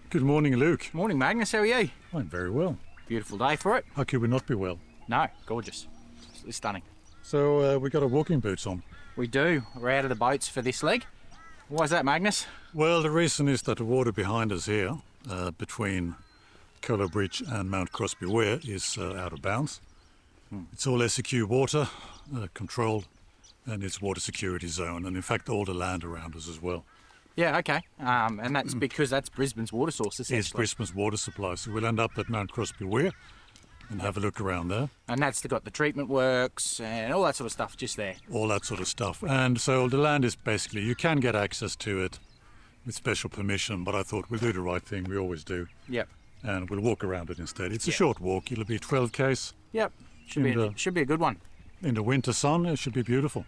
Good morning, Luke. Morning, Magnus. How are you? I'm very well. Beautiful day for it. How could we not be well? No, gorgeous. It's stunning. So we got our walking boots on. We do. We're out of the boats for this leg. Why is that, Magnus? Well, the reason is that the water behind us here, between Kholo Bridge and Mount Crosby Weir, is out of bounds. It's all SEQ water, controlled, and it's water security zone, and in fact all the land around us as well. Yeah, okay. And that's because that's Brisbane's water source, essentially. It's Brisbane's water supply, so we'll end up at Mount Crosby Weir and have a look around there. And that's got the treatment works and all that sort of stuff just there. All that sort of stuff. And so the land is basically, you can get access to it with special permission, but I thought we'll do the right thing, we always do. Yep. And we'll walk around it instead. It's a short walk, it'll be 12 k's. Yep, should be a good one. In the winter sun, it should be beautiful.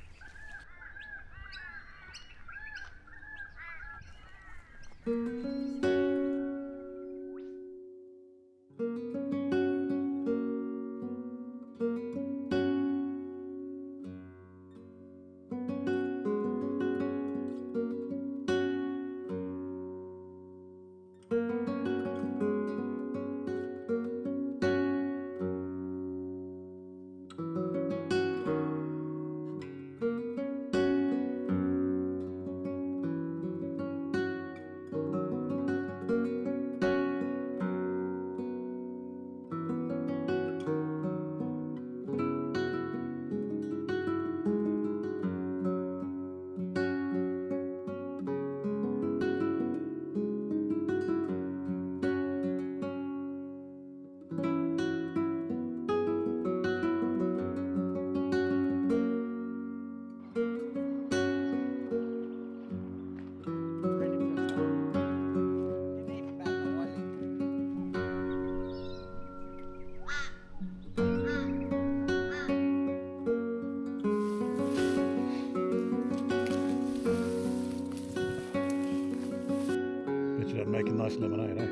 Make a nice lemonade, eh?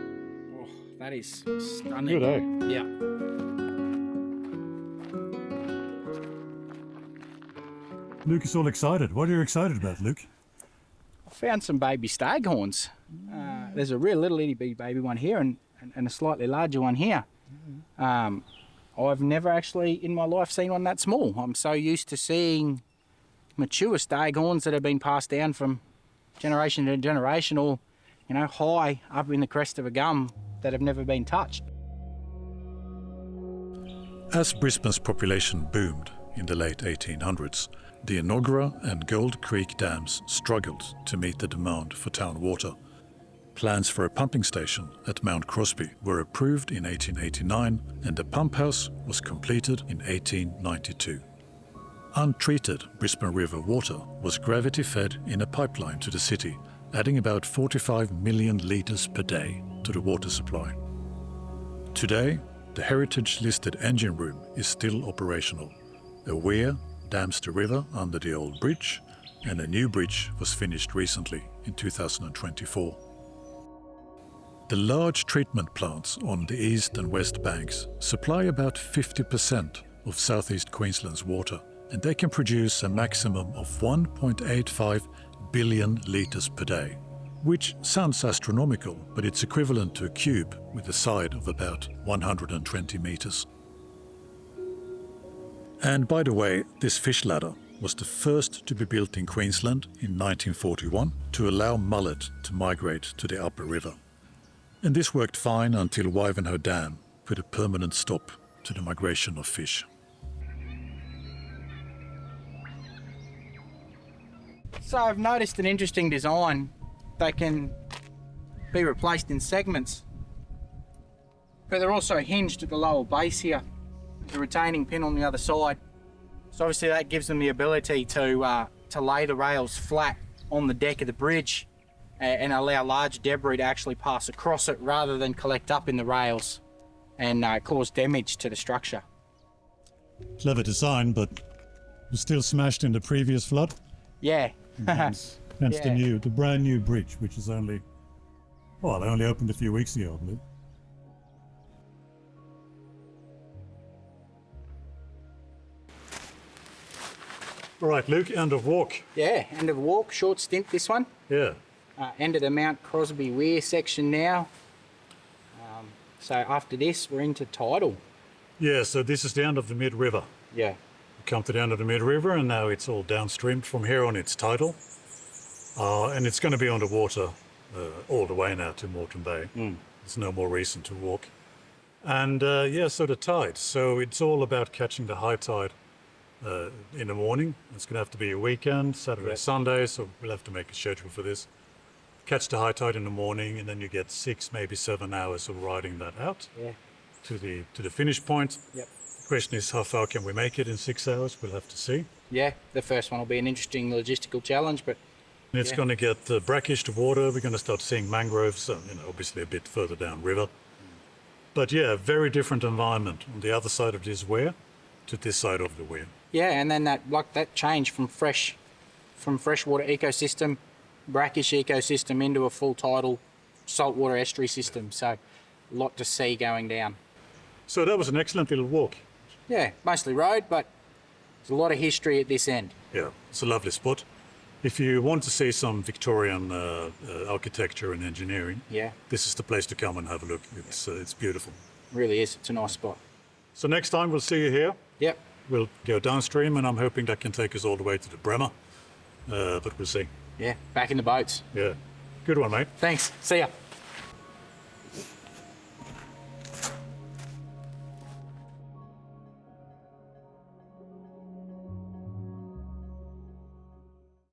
Oh, that is stunning. Good, eh? Yeah. Luke is all excited. What are you excited about, Luke? I found some baby staghorns. There's a real little itty bitty baby one here and a slightly larger one here. I've never actually in my life seen one that small. I'm so used to seeing mature staghorns that have been passed down from generation to generation, or high up in the crest of a gum that have never been touched. As Brisbane's population boomed in the late 1800s, the Enoggera and Gold Creek dams struggled to meet the demand for town water. Plans for a pumping station at Mount Crosby were approved in 1889 and the pump house was completed in 1892. Untreated Brisbane River water was gravity-fed in a pipeline to the city, adding about 45 million litres per day to the water supply. Today, the heritage-listed engine room is still operational. A weir dams the river under the old bridge, and a new bridge was finished recently in 2024. The large treatment plants on the east and west banks supply about 50% of southeast Queensland's water, and they can produce a maximum of 1.85 billion litres per day, which sounds astronomical, but it's equivalent to a cube with a side of about 120 metres. And by the way, this fish ladder was the first to be built in Queensland in 1941 to allow mullet to migrate to the upper river. And this worked fine until Wivenhoe Dam put a permanent stop to the migration of fish. So I've noticed an interesting design that can be replaced in segments, but they're also hinged at the lower base here. The retaining pin on the other side. So obviously that gives them the ability to lay the rails flat on the deck of the bridge and allow large debris to actually pass across it rather than collect up in the rails and cause damage to the structure. Clever design, but was still smashed in the previous flood. Yeah. Hence Yeah. the brand new bridge, which is only opened a few weeks ago, I believe. All right, Luke, end of walk. Yeah, end of walk, short stint this one. Yeah. End of the Mount Crosby Weir section now. So after this, we're into tidal. Yeah, so this is the end of the Mid River. Yeah. We come to the end of the Mid River, and now it's all downstream. From here on, it's tidal. And it's going to be underwater all the way now to Moreton Bay. There's no more reason to walk. And so the tide. So it's all about catching the high tide in the morning. It's going to have to be a weekend, Saturday, Sunday, so we'll have to make a schedule for this. Catch the high tide in the morning, and then you get 6, maybe 7 hours of riding that out to the finish point. Yep. The question is, how far can we make it in 6 hours? We'll have to see. Yeah, the first one will be an interesting logistical challenge, but And it's going to get brackish, the water. We're going to start seeing mangroves, obviously a bit further down river. But yeah, very different environment on the other side of this weir to this side of the weir. yeah, and then that change from freshwater ecosystem, brackish ecosystem into a full tidal saltwater estuary system. So a lot to see going down. So that was an excellent little walk. Yeah, mostly road, but there's a lot of history at this end. Yeah, it's a lovely spot. If you want to see some Victorian architecture and engineering, this is the place to come and have a look. It's beautiful. Really is. It's a nice spot. So next time we'll see you here. Yep. We'll go downstream, and I'm hoping that can take us all the way to the Bremer. But we'll see. Yeah, back in the boats. Yeah. Good one, mate. Thanks. See ya.